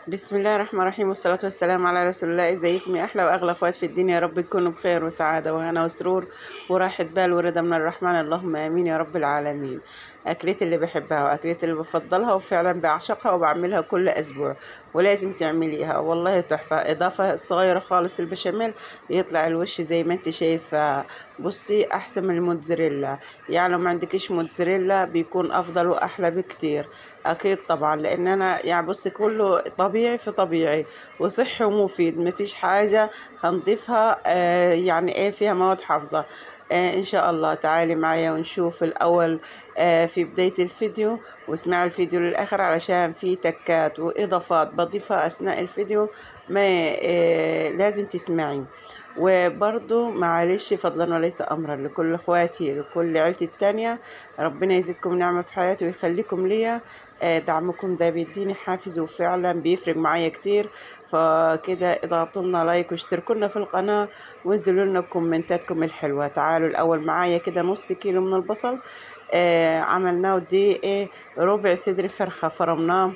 بسم الله الرحمن الرحيم، والصلاة والسلام على رسول الله. ازيكم يا احلى واغلى اخوات في الدنيا؟ يا رب تكونوا بخير وسعادة وهنا وسرور وراحة بال ورضا من الرحمن، اللهم امين يا رب العالمين. اكلتي اللي بحبها واكلتي اللي بفضلها وفعلا بعشقها وبعملها كل اسبوع ولازم تعمليها، والله تحفة. اضافة صغيرة خالص البشاميل بيطلع الوش زي ما انت شايفة. بصي احسن من الموتزاريلا، يعني لو ما عندكيش موتزاريلا بيكون افضل واحلى بكتير. اكيد طبعا، لان انا يعني بصي كله طبيعي في طبيعي وصحي ومفيد، مفيش حاجة هنضيفها يعني ايه فيها مواد حافظة. ان شاء الله تعالي معايا ونشوف الاول في بداية الفيديو، واسمعي الفيديو للاخر علشان في تكات واضافات بضيفها اثناء الفيديو، ما لازم تسمعي. وبرضو معلش فضلا وليس امرا لكل اخواتي لكل عيلتي التانية، ربنا يزيدكم نعمة في حياتي ويخليكم ليا. دعمكم ده بيديني حافز وفعلا بيفرق معايا كتير. فكده اضغطوا لنا لايك واشتركوا لنا في القناة وانزلوا لنا بكومنتاتكم الحلوة. تعالوا الاول معايا كده نص كيلو من البصل، عملناه دي ربع صدر فرخة فرمناه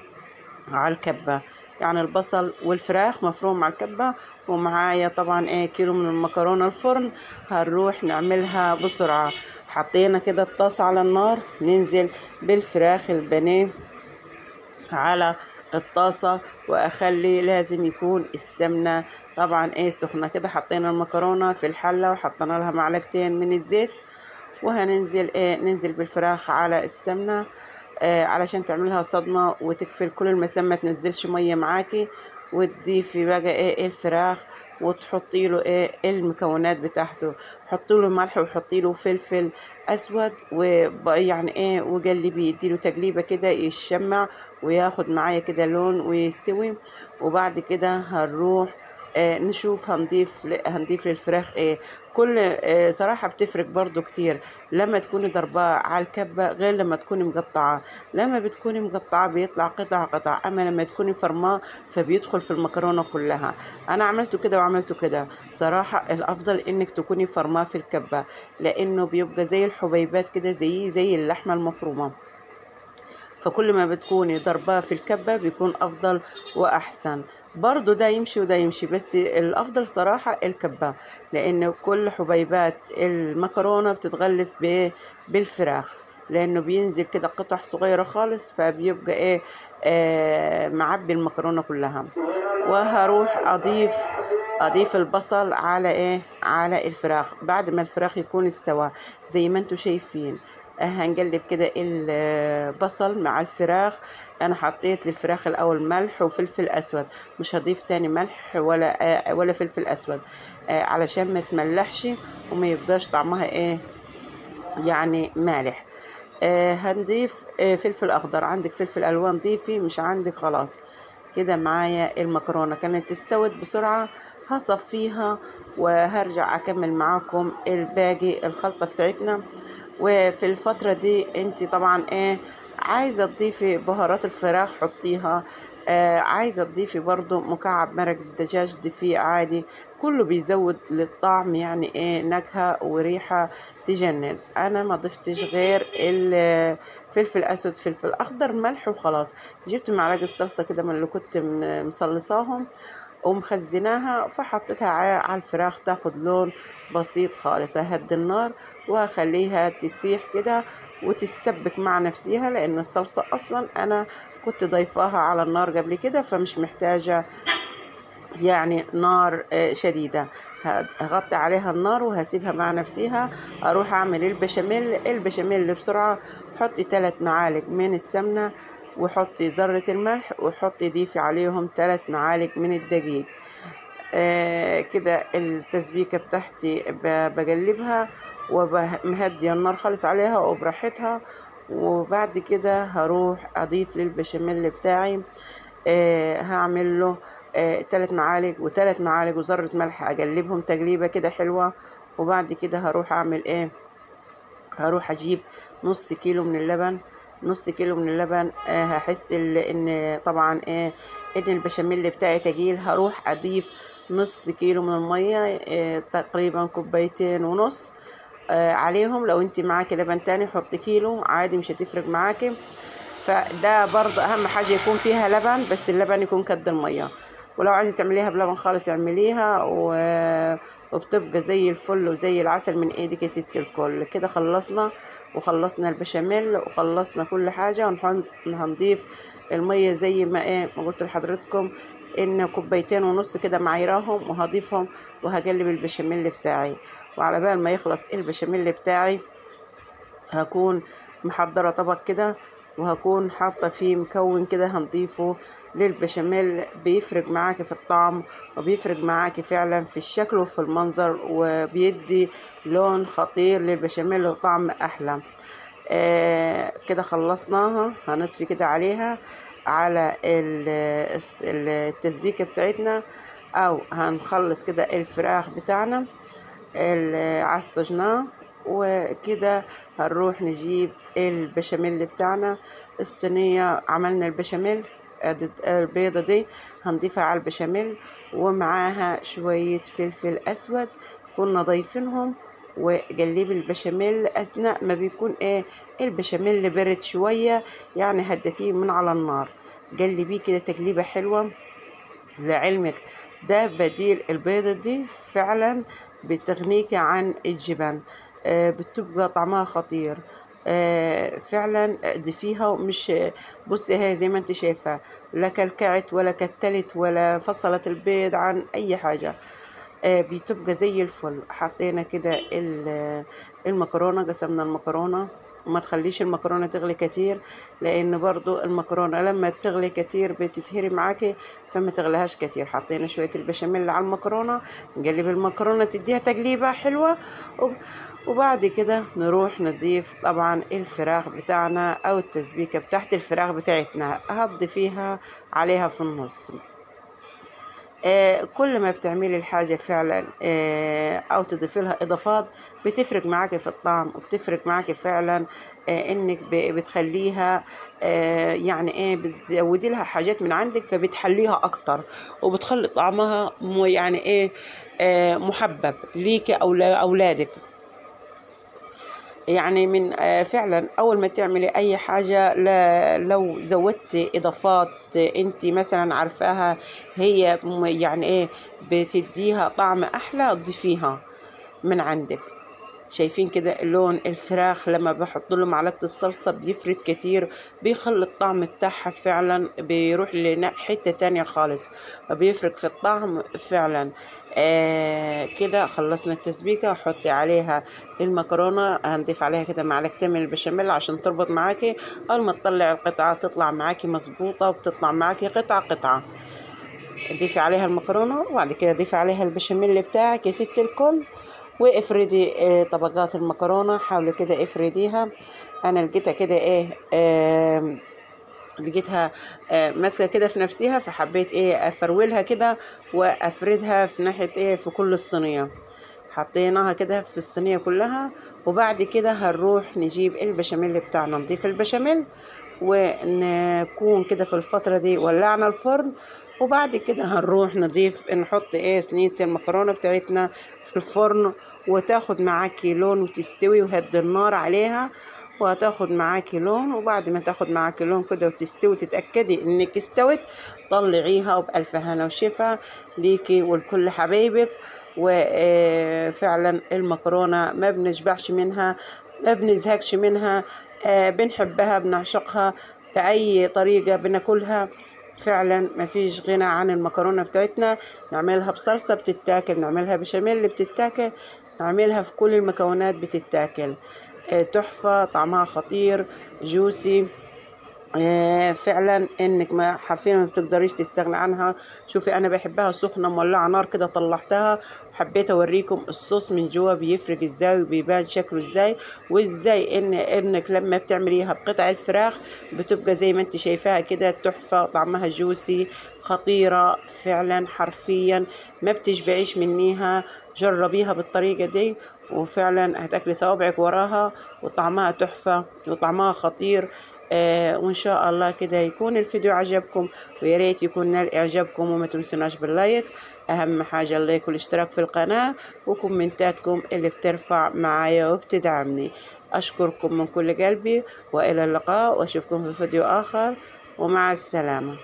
على الكبة، يعني البصل والفراخ مفروم على الكبة. ومعايا طبعا كيلو من المكرونة الفرن، هنروح نعملها بسرعة. حطينا كده الطاسة على النار، ننزل بالفراخ البانيه على الطاسة، واخلي لازم يكون السمنة طبعا سخنة كده. حطينا المكرونة في الحلة وحطينا لها معلقتين من الزيت، وهننزل ننزل بالفراخ على السمنة علشان تعملها صدمة وتكفل كل المسام، ما تنزلش مية معاكي. وتضيفي بقى الفراخ وتحطي له المكونات بتاعته. حطي له ملح وحطي له فلفل اسود، ويعني وقلبيه، اديله تقليبه كده يشمع وياخد معايا كده لون ويستوي. وبعد كده هنروح نشوف هنضيف للفراخ كل صراحة بتفرق برضو كتير لما تكوني ضرباه على الكبة غير لما تكوني مقطعة. لما بتكوني مقطعة بيطلع قطع قطع، اما لما تكوني فرماه فبيدخل في المكرونة كلها. انا عملته كده وعملته كده، صراحة الافضل انك تكوني فرماه في الكبة، لانه بيبقى زي الحبيبات كده زي اللحمة المفرومة. فكل ما بتكوني ضرباه في الكبة بيكون أفضل وأحسن. برضو ده يمشي وده يمشي، بس الأفضل صراحة الكبة، لأن كل حبيبات المكرونة بتتغلف بالفراخ، لأنه بينزل كده قطع صغيرة خالص، فبيبقى معبي المكرونة كلها. وهروح أضيف البصل على على الفراخ بعد ما الفراخ يكون استوى زي ما انتوا شايفين. هنقلب كده البصل مع الفراخ. انا حطيت للفراخ الاول ملح وفلفل اسود، مش هضيف تاني ملح ولا فلفل اسود علشان ما تملحش وما يبقاش طعمها يعني مالح. هنضيف فلفل اخضر، عندك فلفل الوان ضيفي، مش عندك خلاص. كده معايا المكرونة كانت استوت بسرعة، هصفيها وهرجع اكمل معاكم الباقي الخلطة بتاعتنا. وفي الفترة دي انت طبعا عايزة تضيفي بهارات الفراخ حطيها، عايزة تضيفي برضو مكعب مرق الدجاج ضيفيه عادي، كله بيزود للطعم يعني نكهة وريحة تجنن. انا ما ضفتش غير الفلفل اسود فلفل اخضر ملح وخلاص. جبت معلقة صلصة كده من اللي كنت مصلصاهم ومخزناها، فحطيتها على الفراخ تاخد لون بسيط خالص. اهدي النار وهخليها تسيح كده وتسبك مع نفسها، لان الصلصة اصلا انا كنت ضيفاها على النار قبل كده، فمش محتاجة يعني نار شديدة. هغطي عليها النار وهسيبها مع نفسها. اروح اعمل البشاميل بسرعة. حطي 3 معالق من السمنة، وحطي ذرة الملح، وحطي ضيفي عليهم 3 معالق من الدقيق. كده التسبيكة بتاعتي بقلبها ومهدي النار خالص عليها وبراحتها. وبعد كده هروح اضيف للبشاميل بتاعي هعمل له 3 معالق و3 معالق وذرة ملح، اقلبهم تقليبة كده حلوة. وبعد كده هروح اعمل هروح اجيب نص كيلو من اللبن. نص كيلو من اللبن هحس ان طبعا ان البشاميل بتاعي تقيل، هروح اضيف نص كيلو من المية، تقريبا 2.5 كوب عليهم. لو انت معاكي لبن تاني حطي كيلو عادي، مش هتفرق معاكي. فده برضه اهم حاجه يكون فيها لبن، بس اللبن يكون قد الميه. ولو عايزه تعمليها بلبن خالص اعمليها وبتبقى زي الفل وزي العسل من ايدك يا ست الكل. كده خلصنا، وخلصنا البشاميل وخلصنا كل حاجه. هنضيف الميه زي ما قلت لحضرتكم، ان كوبايتين ونص كده معايراهم، وهضيفهم وهقلب البشاميل بتاعي. وعلى بال ما يخلص البشاميل بتاعي هكون محضرة طبق كده، وهكون حاطة فيه مكون كده هنضيفه للبشاميل. بيفرق معاكي في الطعم، وبيفرق معاكي فعلا في الشكل وفي المنظر، وبيدي لون خطير للبشاميل وطعم احلى. كده خلصناها. هنطفي كده عليها على التسبيكة بتاعتنا، او هنخلص كده الفراخ بتاعنا عصجناه. وكده هنروح نجيب البشاميل بتاعنا. الصينية عملنا البشاميل، البيضة دي هنضيفها على البشاميل، ومعاها شوية فلفل أسود كنا ضايفينهم. وقلبي البشاميل أثناء ما بيكون البشاميل برد شوية، يعني هدتيه من على النار. قلبيه كده تقليبة حلوة. لعلمك ده بديل البيضة دي، فعلا بتغنيكي عن الجبن. بتبقى طعمها خطير. فعلا ضيفيها. ومش بصي هي زي ما انت شايفة، لا كلكعت ولا كتلت ولا فصلت البيض عن اي حاجة. بتبقى زي الفل. حطينا كده المكرونة، قسمنا المكرونة. وما تخليش المكرونة تغلي كتير، لان برضو المكرونة لما تغلي كتير بتتهري معاكي، فما تغليهاش كتير. حطينا شوية البشاميل على المكرونة، نقلب المكرونة تديها تقليبة حلوة. وبعد كده نروح نضيف طبعا الفراخ بتاعنا، او التسبيكة بتاعت الفراخ بتاعتنا هتضيفيها عليها في النص. كل ما بتعملي الحاجة فعلا أو تضيفي لها إضافات بتفرق معاكي في الطعم، وبتفرق معاكي فعلا. إنك بتخليها يعني بتزودي لها حاجات من عندك، فبتحليها أكتر، وبتخلي طعمها يعني محبب ليكي أو لأولادك. يعني من فعلا اول ما تعملي اي حاجة، لو زودتي اضافات انت مثلا عارفاها هي يعني بتديها طعم احلى، ضيفيها من عندك. شايفين كده لون الفراخ لما بحط له معلقة الصلصة بيفرق كتير، بيخلي الطعم بتاعها فعلا بيروح لحتة تانية خالص، وبيفرق في الطعم فعلا. كده خلصنا التسبيكة. حطي عليها المكرونة، هنضيف عليها كده معلقتين من البشاميل عشان تربط معاكي. اول ما تطلع القطعة تطلع معاكي مظبوطة، وبتطلع معاكي قطعة قطعة. ضيفي عليها المكرونة، وبعد كده ضيفي عليها البشاميل بتاعك يا ست الكل. وافردي طبقات المكرونة، حاولي كده افرديها. انا لقيتها كده لقيتها ماسكة كده في نفسها، فحبيت افرولها كده وافردها في ناحية في كل الصينية. حطيناها كده في الصينية كلها. وبعد كده هنروح نجيب البشاميل بتاعنا، نضيف البشاميل، ونكون كده في الفترة دي ولعنا الفرن. وبعد كده هنروح نحط صينية المكرونة بتاعتنا في الفرن، وتاخد معاكي لون وتستوي، وهدي النار عليها وهتاخد معاكي لون. وبعد ما تاخد معاكي لون كده وتستوي تتأكدي انك استوت، طلعيها وبألف هنا وشفا ليكي ولكل حبايبك. وفعلا المكرونة ما بنشبعش منها، ما بنزهقش منها. بنحبها، بنعشقها، بأي طريقة بناكلها. فعلا ما فيش غنى عن المكرونة بتاعتنا. نعملها بصلصة بتتاكل، نعملها بشاميل بتتاكل، نعملها في كل المكونات بتتاكل. تحفة، طعمها خطير، جوسي. فعلا انك ما حرفيا ما بتقدريش تستغنى عنها. شوفي انا بحبها سخنه مولعه نار كده، طلعتها وحبيت اوريكم الصوص من جوا بيفرق ازاي وبيبان شكله ازاي، وازاي انك لما بتعمليها بقطع الفراخ بتبقى زي ما انت شايفاها كده تحفه، طعمها جوسي خطيره فعلا. حرفيا ما بتشبعيش منيها. جربيها بالطريقه دي وفعلا هتاكلي صوابعك وراها، وطعمها تحفه وطعمها خطير. وإن شاء الله كده يكون الفيديو عجبكم، ويا ريت يكون نال إعجابكم، وما تنسوناش باللايك. أهم حاجة اللايك والاشتراك في القناة وكومنتاتكم اللي بترفع معايا وبتدعمني. أشكركم من كل قلبي، وإلى اللقاء، وأشوفكم في فيديو آخر، ومع السلامة.